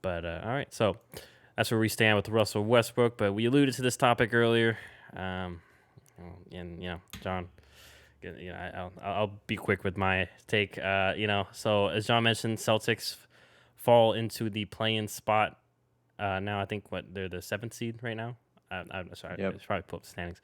But all right, so that's where we stand with Russell Westbrook. But we alluded to this topic earlier, um, and John, I'll be quick with my take. So as John mentioned, Celtics fall into the play-in spot. Now I think they're the seventh seed right now. I'm sorry, Yep, it's probably pull up the standings.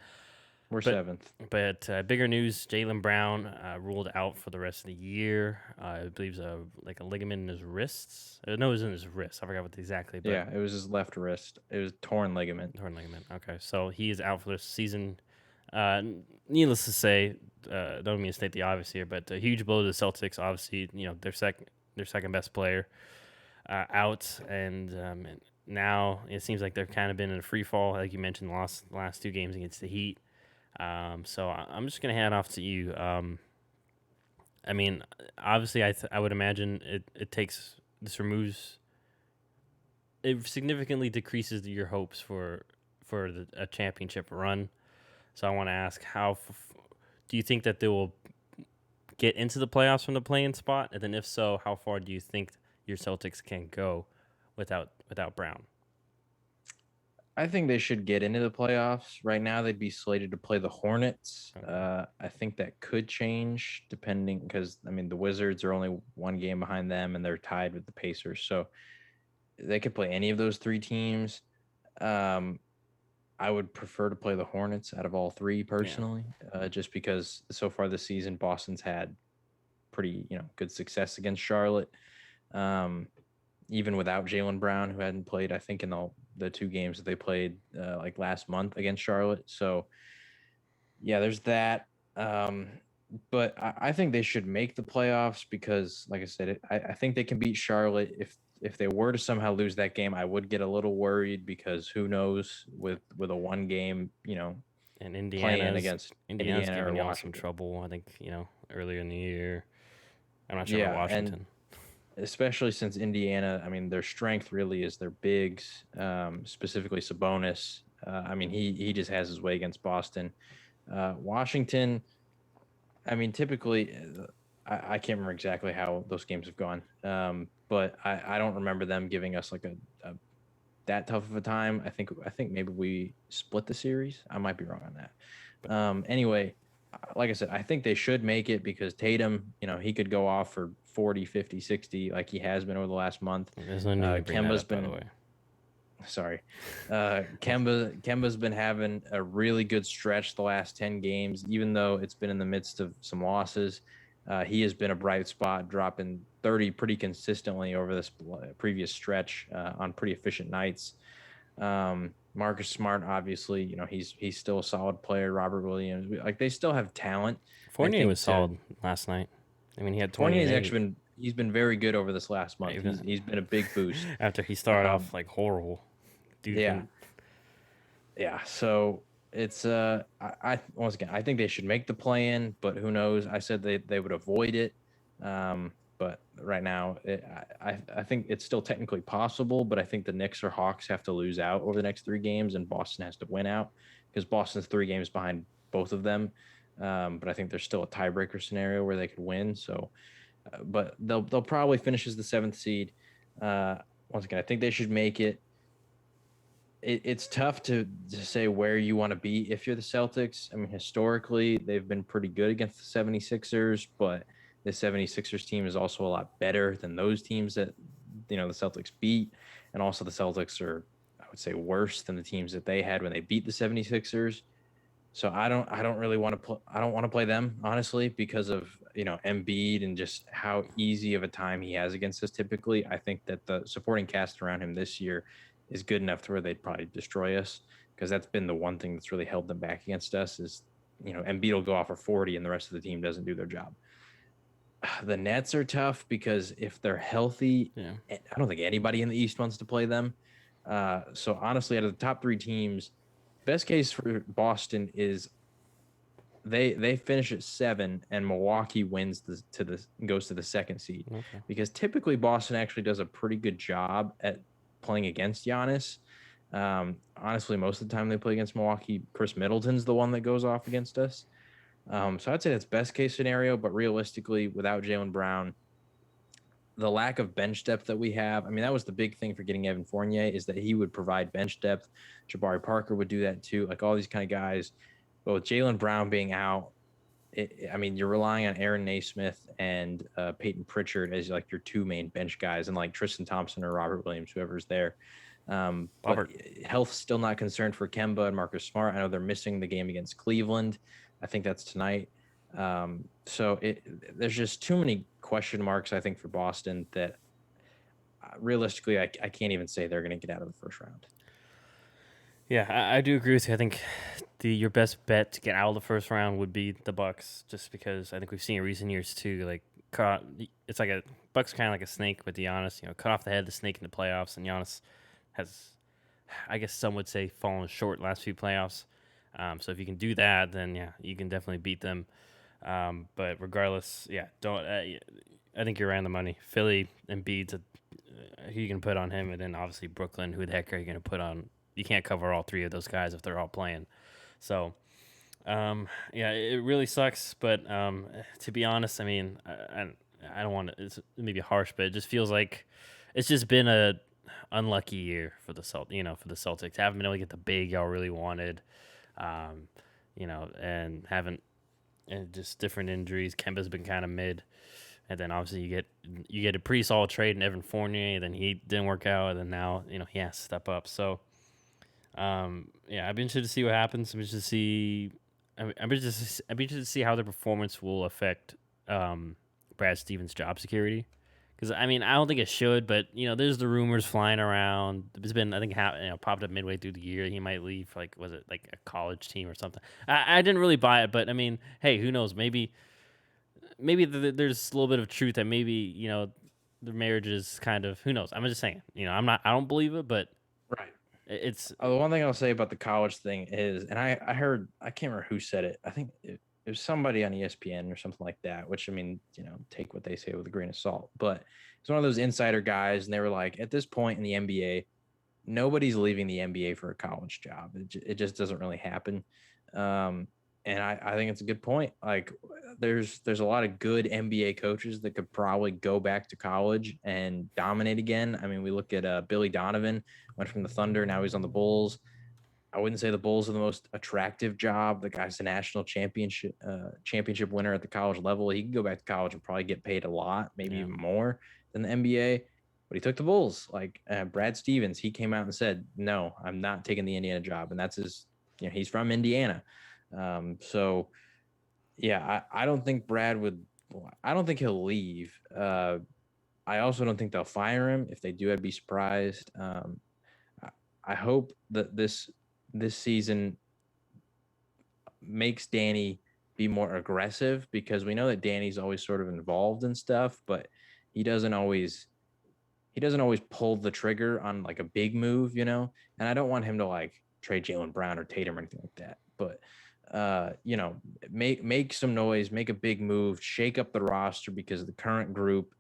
we're But seventh. bigger news: Jaylen Brown ruled out for the rest of the year. I believe like a ligament in his wrists. No, it was in his wrist. I forgot what exactly, but Yeah, it was his left wrist. It was torn ligament. torn ligament. Okay, so he is out for the season. Needless to say, don't mean to state the obvious here, but a huge blow to the Celtics. Obviously, their second best player out, and now it seems like they've kind of been in a free fall, like you mentioned, last two games against the Heat. So I'm just gonna hand off to you. I mean, obviously, I would imagine it significantly decreases your hopes for a championship run. So I want to ask, do you think that they will get into the playoffs from the play-in spot, and then if so, how far do you think your Celtics can go without Brown? I think they should get into the playoffs. Right now, they'd be slated to play the Hornets. Okay. I think that could change depending because, I mean, the Wizards are only one game behind them and they're tied with the Pacers. So they could play any of those three teams. Um, I would prefer to play the Hornets out of all three Yeah. personally, just because so far this season, Boston's had pretty, good success against Charlotte. Um, Even without Jaylen Brown, who hadn't played, I think, in the two games that they played like last month against Charlotte. So, yeah, there's that. But I think they should make the playoffs because, like I said, I think they can beat Charlotte. If they were to somehow lose that game, I would get a little worried because who knows with a one game, And playing Indiana's against Indiana's Indiana or giving y'all some Washington. trouble. I think earlier in the year. I'm not sure about Yeah, and Washington. especially since Indiana, I mean, their strength really is their bigs, specifically Sabonis. I mean, he just has his way against Boston. Washington, I mean, typically, I can't remember exactly how those games have gone, but I don't remember them giving us like a that tough of a time. I think maybe we split the series. I might be wrong on that. Anyway, like I said, I think they should make it because Tatum, he could go off for 40, 50, 60 like he has been over the last month. There's no need to bring that Kemba's up, by the been way. sorry. Kemba's been having a really good stretch the last 10 games, even though it's been in the midst of some losses. He has been a bright spot, dropping 30 pretty consistently over this previous stretch on pretty efficient nights. Marcus Smart, obviously, he's still a solid player. Robert Williams, like they still have talent. I Fournier was think to solid last night. I mean, he had 20 and Fournier's 8. actually he's been very good over this last month. Even He's been a big boost. after he started off Um, like horrible, dude yeah, can. yeah. So it's I once again I think they should make the play in, but who knows? I said they would avoid it. But right now, I think it's still technically possible, but I think the Knicks or Hawks have to lose out over the next three games, and Boston has to win out because Boston's three games behind both of them. But I think there's still a tiebreaker scenario where they could win. So, but they'll probably finish as the seventh seed. Once again, I think they should make it. It's tough to say where you want to be if you're the Celtics. I mean, historically, they've been pretty good against the 76ers, but the 76ers team is also a lot better than those teams that, the Celtics beat. And also, the Celtics are, I would say, worse than the teams that they had when they beat the 76ers. So I don't really want to I don't want to play them honestly because of Embiid and just how easy of a time he has against us typically. I think that the supporting cast around him this year is good enough to where they'd probably destroy us because that's been the one thing that's really held them back against us is Embiid will go off for 40 and the rest of the team doesn't do their job. The Nets are tough because if they're healthy, Yeah. I don't think anybody in the East wants to play them. So honestly, out of the top three teams, best case for Boston is they finish at 7 and Milwaukee wins goes to the second seed Okay. because typically Boston actually does a pretty good job at playing against Giannis. Honestly, most of the time they play against Milwaukee, Chris Middleton's the one that goes off against us. So I'd say that's best case scenario, but realistically, without Jaylen Brown, the lack of bench depth that we have. I mean, that was the big thing for getting Evan Fournier, is that he would provide bench depth. Jabari Parker would do that too, like all these kind of guys. But with Jaylen Brown being out, I mean, you're relying on Aaron Naismith and Peyton Pritchard as like your two main bench guys, and like Tristan Thompson or Robert Williams, whoever's there. But health's still not concerned for Kemba and Marcus Smart. I know they're missing the game against Cleveland. I think that's tonight. So there's just too many question marks, I think, for Boston that realistically, I can't even say they're going to get out of the first round. Yeah, I do agree with you. I think your best bet to get out of the first round would be the Bucks, just because I think we've seen in recent years too. Like, it's like a Bucks kind of like a snake with Giannis. Cut off the head of the snake in the playoffs, and Giannis has, I guess some would say, fallen short last few playoffs. So if you can do that, then yeah, you can definitely beat them. But regardless, yeah, don't. I think you're right on the money. Philly and Embiid, who you can put on him, and then obviously Brooklyn. Who the heck are you going to put on? You can't cover all three of those guys if they're all playing. So, yeah, it really sucks. But to be honest, I mean, I don't want to. It's maybe harsh, but it just feels like it's just been a unlucky year for the Celtics. Haven't been able to get the big y'all really wanted, and haven't, and just different injuries. Kemba's been kind of mid, and then obviously you get a pretty solid trade in Evan Fournier. Then he didn't work out, and then now he has to step up. So. Yeah, I've been interested to see what happens. I'm interested to see. I'm interested to see how their performance will affect Brad Stevens' job security. Because I mean, I don't think it should, but there's the rumors flying around. There's been, I think, popped up midway through the year. He might leave. Like, was it like a college team or something? I didn't really buy it, but I mean, hey, who knows? Maybe there's a little bit of truth that maybe the marriage is kind of, who knows? I'm just saying. I don't believe it, but right. It's the one thing I'll say about the college thing is, and I heard, I can't remember who said it. I think it was somebody on ESPN or something like that, which, I mean, take what they say with a grain of salt. But it's one of those insider guys, and they were like, at this point in the NBA, nobody's leaving the NBA for a college job. It just doesn't really happen. And I think it's a good point. Like, there's a lot of good NBA coaches that could probably go back to college and dominate again. I mean, we look at Billy Donovan, went from the Thunder, now he's on the Bulls. I wouldn't say the Bulls are the most attractive job. The guy's a national championship winner at the college level. He can go back to college and probably get paid a lot, maybe even more than the NBA. But he took the Bulls. Like Brad Stevens, he came out and said, "No, I'm not taking the Indiana job," and that's his. He's from Indiana. So, yeah, I don't think Brad would. I don't think he'll leave. I also don't think they'll fire him. If they do, I'd be surprised. I hope that this season makes Danny be more aggressive, because we know that Danny's always sort of involved in stuff, but he doesn't always pull the trigger on like a big move, And I don't want him to like trade Jaylen Brown or Tatum or anything like that, but make some noise, make a big move, shake up the roster, because the current group,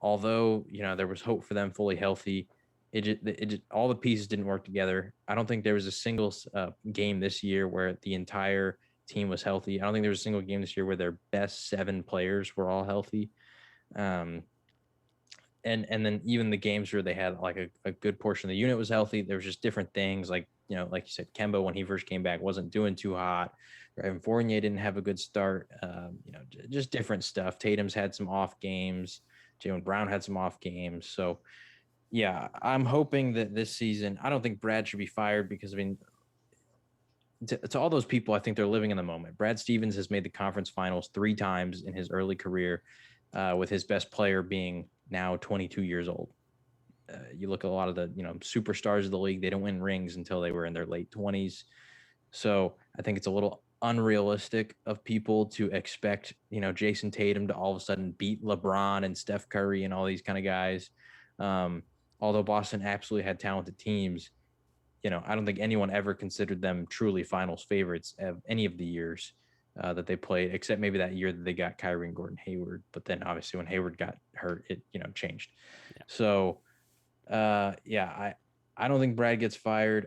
although there was hope for them fully healthy, it just all the pieces didn't work together. I don't think there was a single game this year where the entire team was healthy. I don't think there was a single game this year where their best 7 players were all healthy. And then even the games where they had like a good portion of the unit was healthy, there was just different things. Like, like you said, Kemba, when he first came back, wasn't doing too hot. Evan Fournier didn't have a good start. Just different stuff. Tatum's had some off games. Jaylen Brown had some off games. So, yeah, I'm hoping that this season, I don't think Brad should be fired, because, I mean, to all those people, I think they're living in the moment. Brad Stevens has made the conference finals 3 times in his early career, with his best player being now 22 years old. You look at a lot of the superstars of the league, they don't win rings until they were in their late 20s. So I think it's a little unrealistic of people to expect Jayson Tatum to all of a sudden beat LeBron and Steph Curry and all these kind of guys. Although Boston absolutely had talented teams, I don't think anyone ever considered them truly finals favorites of any of the years that they played, except maybe that year that they got Kyrie and Gordon Hayward. But then obviously when Hayward got hurt, it changed. Yeah. So I don't think Brad gets fired,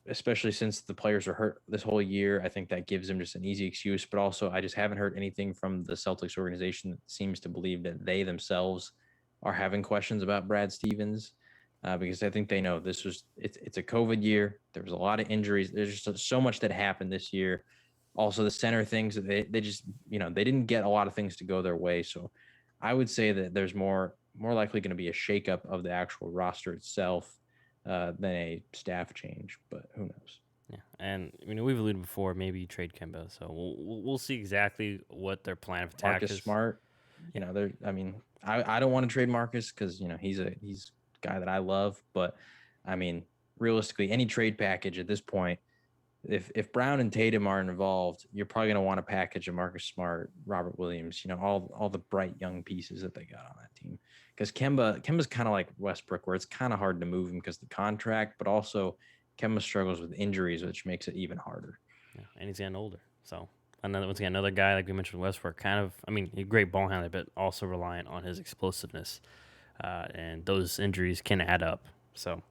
especially since the players are hurt this whole year. I think that gives him just an easy excuse. But also, I just haven't heard anything from the Celtics organization that seems to believe that they themselves are having questions about Brad Stevens because I think they know it's a COVID year. There was a lot of injuries. There's just so much that happened this year. Also, the center things that they just they didn't get a lot of things to go their way. So I would say that there's more likely going to be a shakeup of the actual roster itself than a staff change. But who knows? Yeah, and we've alluded before. Maybe you trade Kemba, so we'll see exactly what their plan of attack Marcus is. Smart, I don't want to trade Marcus because he's a guy that I love, but I mean, realistically, any trade package at this point, if Brown and Tatum are involved, you're probably going to want to package a Marcus Smart, Robert Williams, all the bright young pieces that they got on that team. Because Kemba's kind of like Westbrook, where it's kind of hard to move him because the contract, but also Kemba struggles with injuries, which makes it even harder. Yeah, and he's getting older, so another guy like we mentioned, Westbrook, kind of. I mean, a great ball handler, but also reliant on his explosiveness, and those injuries can add up. So